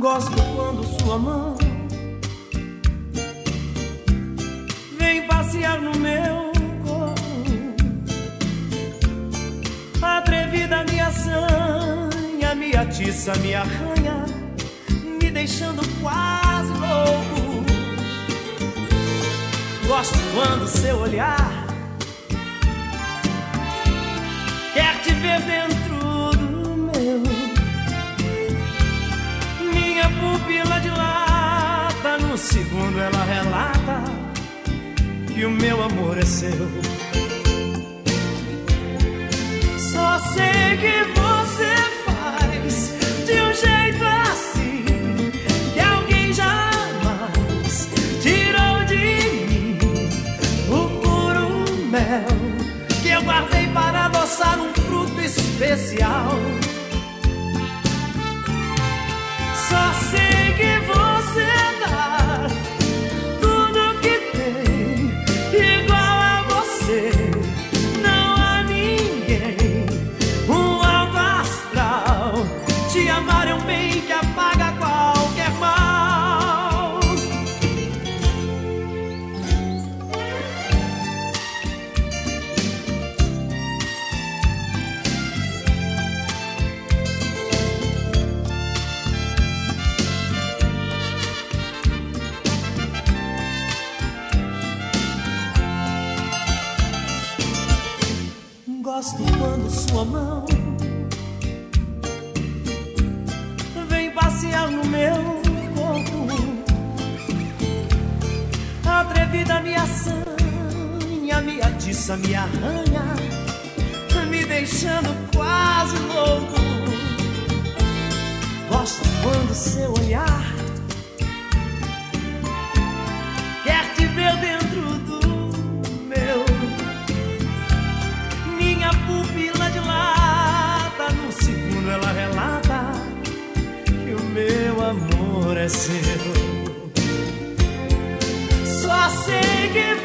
Gosto quando sua mão vem passear no meu corpo, atrevida me assanha, me atiça, me arranha, me deixando quase louco. Gosto quando seu olhar quer te ver dentro do meu. Minha pupila dilata, no segundo ela relata que o meu amor é seu. Só sei que você faz de um jeito assim que alguém jamais tirou de mim o puro mel que eu guardei para adoçar um fruto especial. Só sei que você dá tudo que tem, igual a você não há ninguém. Um alto astral, te amar é um bem que apaga qualquer mal. Gosto quando sua mão vem passear no meu corpo, atrevida me assanha, me atiça, me arranha, me deixando quase louco. Gosto quando seu olhar quer te ver dentro do meu. Minha pupila dilata, no segundo ela relata que o meu amor é seu. Só sei que